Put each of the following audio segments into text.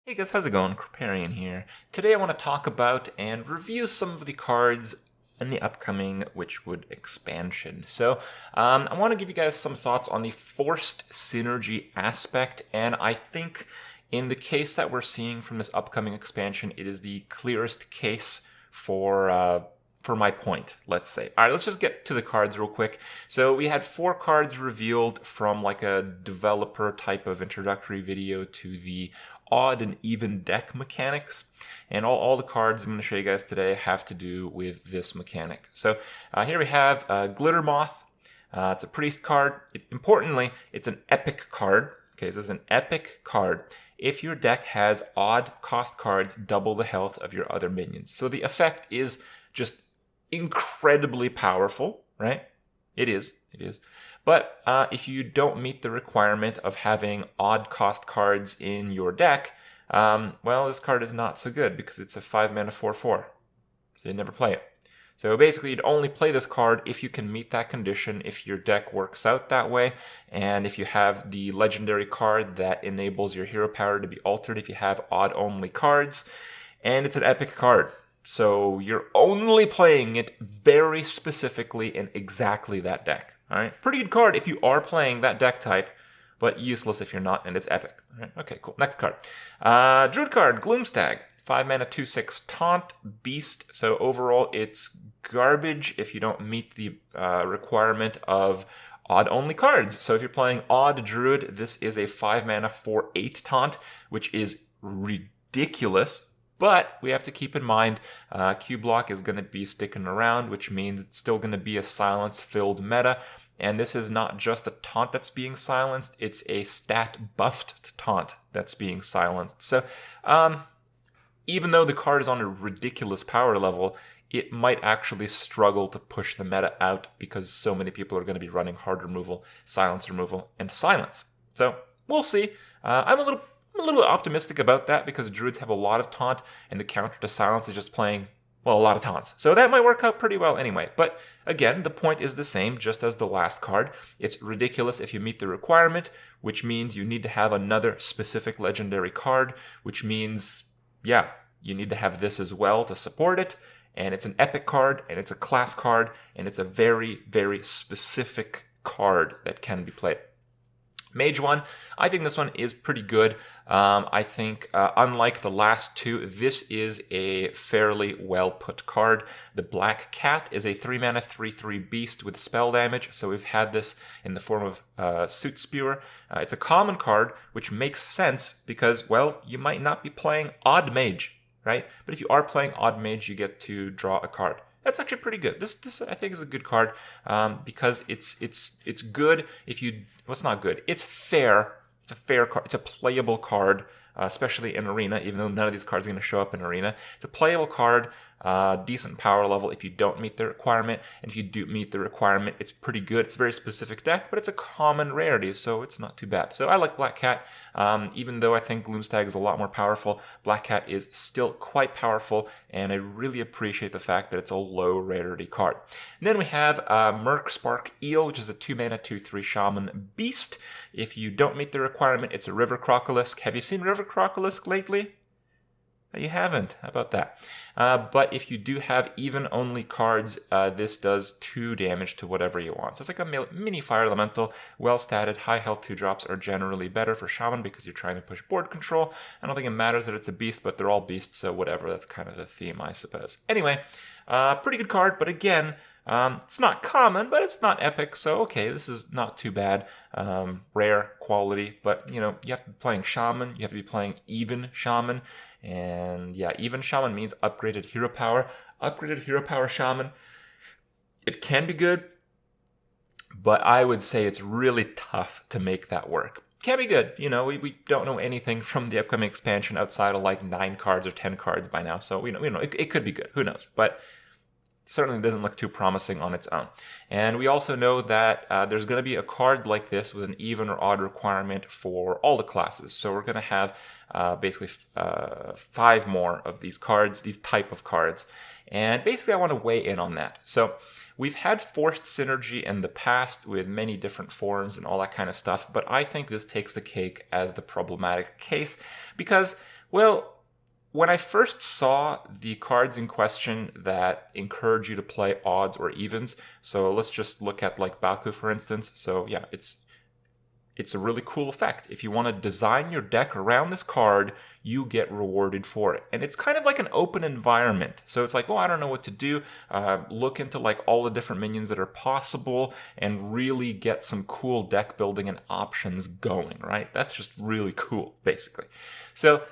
Hey guys, how's it going? Kriparian here. Today I want to talk about and review some of the cards in the upcoming Witchwood expansion. I want to give you guys some thoughts on the forced synergy aspect, and I think in the case that we're seeing from this upcoming expansion, it is the clearest case for my point, let's say. All right, let's just get to the cards real quick. So we had 4 cards revealed from like a developer type of introductory video to the odd and even deck mechanics. And all the cards I'm going to show you guys today have to do with this mechanic. So here we have Glitter Moth. It's a priest card. Importantly, it's an epic card. Okay, this is an epic card. If your deck has odd cost cards, double the health of your other minions. So the effect is just incredibly powerful, right? It is. But if you don't meet the requirement of having odd cost cards in your deck, well, this card is not so good because it's a 5-mana 4/4. So you never play it. So basically, you'd only play this card if you can meet that condition, if your deck works out that way, and if you have the legendary card that enables your hero power to be altered if you have odd-only cards. And it's an epic card. So you're only playing it very specifically in exactly that deck. All right, pretty good card if you are playing that deck type, but useless if you're not, and it's epic. All right, okay, cool. Next card. Druid card, Gloomstag. 5-mana 2/6 taunt beast. So overall, it's garbage if you don't meet the requirement of odd-only cards. So if you're playing odd druid, this is a 5-mana 4/8 taunt, which is ridiculous. But we have to keep in mind, Q-Block is going to be sticking around, which means it's still going to be a silence-filled meta. And this is not just a taunt that's being silenced, it's a stat-buffed taunt that's being silenced. So even though the card is on a ridiculous power level, it might actually struggle to push the meta out because so many people are going to be running hard removal, silence, and silence. So we'll see. I'm a little optimistic about that because druids have a lot of taunt and the counter to silence is just playing, well, a lot of taunts. So that might work out pretty well anyway. But again, the point is the same, just as the last card. It's ridiculous if you meet the requirement, which means you need to have another specific legendary card, which means, yeah, you need to have this as well to support it. And it's an epic card, and it's a class card, and it's a very, very specific card that can be played. Mage one, I think this one is pretty good. I think, unlike the last two, this is a fairly well-put card. The Black Cat is a 3-mana 3/3 beast with spell damage, so we've had this in the form of Suit Spewer. It's a common card, which makes sense because, well, you might not be playing Odd Mage, right? But if you are playing Odd Mage, you get to draw a card. That's actually pretty good. This I think is a good card because it's good if you. Well, it's not good. It's fair. It's a fair card. It's a playable card, especially in Arena. Even though none of these cards are going to show up in Arena, it's a playable card. Decent power level if you don't meet the requirement, and if you do meet the requirement, it's pretty good. It's a very specific deck, but it's a common rarity, so it's not too bad. So I like Black Cat, even though I think Gloomstag is a lot more powerful. Black Cat is still quite powerful, and I really appreciate the fact that it's a low rarity card. And then we have Merc Spark Eel, which is a 2-mana 2/3 Shaman Beast. If you don't meet the requirement, it's a River Crocolisk. Have you seen River Crocolisk lately? You haven't. How about that? But if you do have even-only cards, this does 2 damage to whatever you want. So it's like a mini Fire Elemental. Well-statted, high health 2-drops are generally better for Shaman because you're trying to push board control. I don't think it matters that it's a beast, but they're all beasts, so whatever. That's kind of the theme, I suppose. Anyway, pretty good card, but again, it's not common, but it's not epic, so okay, this is not too bad. Rare, quality, but you know, you have to be playing Shaman, you have to be playing even Shaman, and yeah, even Shaman means upgraded hero power. Upgraded hero power Shaman, it can be good, but I would say it's really tough to make that work. Can be good, you know, we don't know anything from the upcoming expansion outside of like 9 cards or 10 cards by now, so we know it could be good, who knows, but certainly doesn't look too promising on its own. And we also know that there's going to be a card like this with an even or odd requirement for all the classes. So we're going to have basically 5 more of these cards, these type of cards. And basically I want to weigh in on that. So we've had forced synergy in the past with many different forms and all that kind of stuff, but I think this takes the cake as the problematic case because, Well, when I first saw the cards in question that encourage you to play odds or evens, so let's just look at like Baku for instance. So yeah, it's a really cool effect. If you want to design your deck around this card, you get rewarded for it. And it's kind of like an open environment. So it's like, well, I don't know what to do. Look into like all the different minions that are possible and really get some cool deck building and options going, right? That's just really cool, basically. So,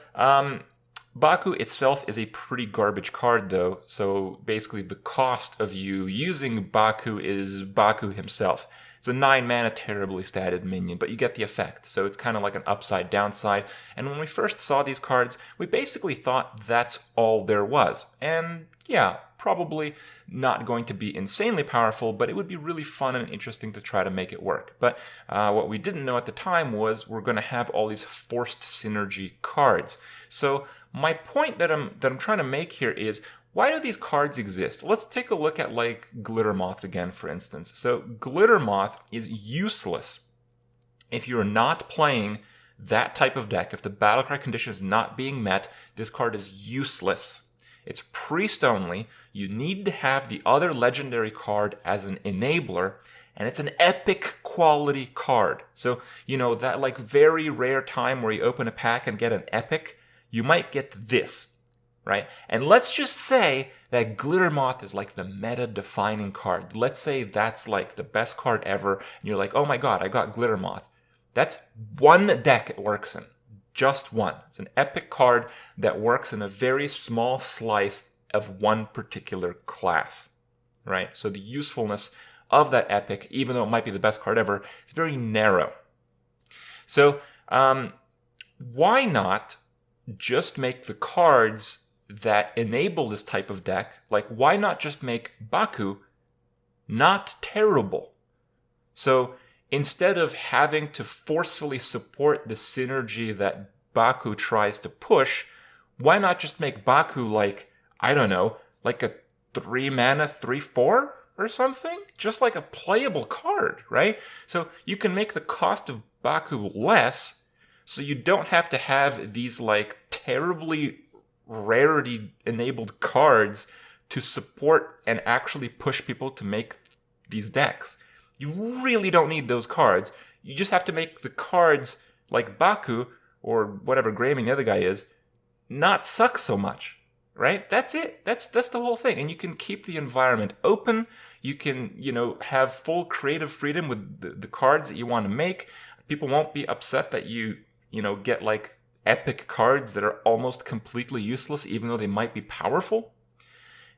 Baku itself is a pretty garbage card though. So basically the cost of you using Baku is Baku himself. It's a 9-mana terribly statted minion, but you get the effect. So it's kind of like an upside downside. And when we first saw these cards, we basically thought that's all there was. And yeah, probably not going to be insanely powerful, but it would be really fun and interesting to try to make it work. But what we didn't know at the time was we're going to have all these forced synergy cards. So my point that I'm trying to make here is, why do these cards exist? Let's take a look at like Glittermoth again, for instance. So Glittermoth is useless if you're not playing that type of deck. If the battlecry condition is not being met, this card is useless. It's priest only. You need to have the other legendary card as an enabler, and it's an epic quality card. So, you know, that like very rare time where you open a pack and get an epic, you might get this. Right? And let's just say that Glittermoth is like the meta-defining card. Let's say that's like the best card ever, and you're like, oh my god, I got Glittermoth. That's one deck it works in. Just one. It's an epic card that works in a very small slice of one particular class. Right? So the usefulness of that epic, even though it might be the best card ever, is very narrow. So, why not just make the cards that enable this type of deck, like why not just make Baku not terrible? So instead of having to forcefully support the synergy that Baku tries to push, why not just make Baku like, I don't know, like a 3-mana 3/4 or something? Just like a playable card, right? So you can make the cost of Baku less, so you don't have to have these like terribly rarity enabled cards to support and actually push people to make these decks. You really don't need those cards. You just have to make the cards like Baku or whatever Greymane the other guy is not suck so much, right? That's it. That's the whole thing. And you can keep the environment open. You can, you know, have full creative freedom with the cards that you want to make. People won't be upset that you know, get like epic cards that are almost completely useless, even though they might be powerful.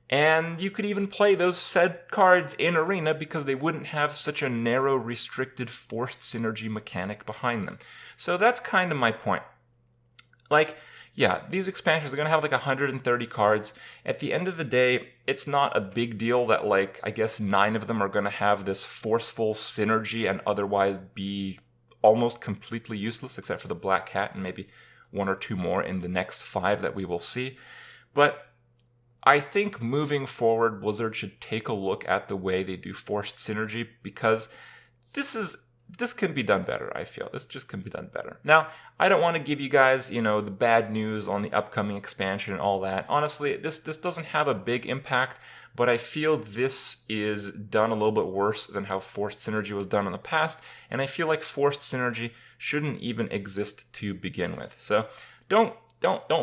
And you could even play those said cards in Arena because they wouldn't have such a narrow, restricted, forced synergy mechanic behind them. So that's kind of my point. Like, yeah, these expansions are going to have like 130 cards. At the end of the day, it's not a big deal that like, I guess 9 of them are going to have this forceful synergy and otherwise be almost completely useless, except for the Black Cat and maybe 1 or 2 more in the next 5 that we will see. But I think moving forward, Blizzard should take a look at the way they do forced synergy, because this can be done better, I feel. This just can be done better. Now, I don't want to give you guys, you know, the bad news on the upcoming expansion and all that. Honestly, this doesn't have a big impact, but I feel this is done a little bit worse than how forced synergy was done in the past, and I feel like forced synergy shouldn't even exist to begin with. So don't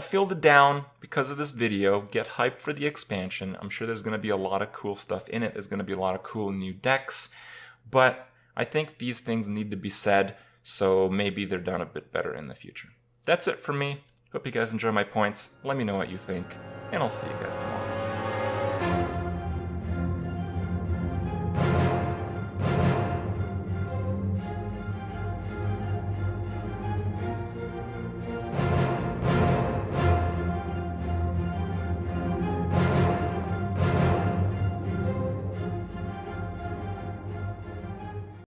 feel the down because of this video. Get hyped for the expansion. I'm sure there's going to be a lot of cool stuff in it. There's going to be a lot of cool new decks, but I think these things need to be said, so maybe they're done a bit better in the future. That's it for me. Hope you guys enjoy my points. Let me know what you think, and I'll see you guys tomorrow.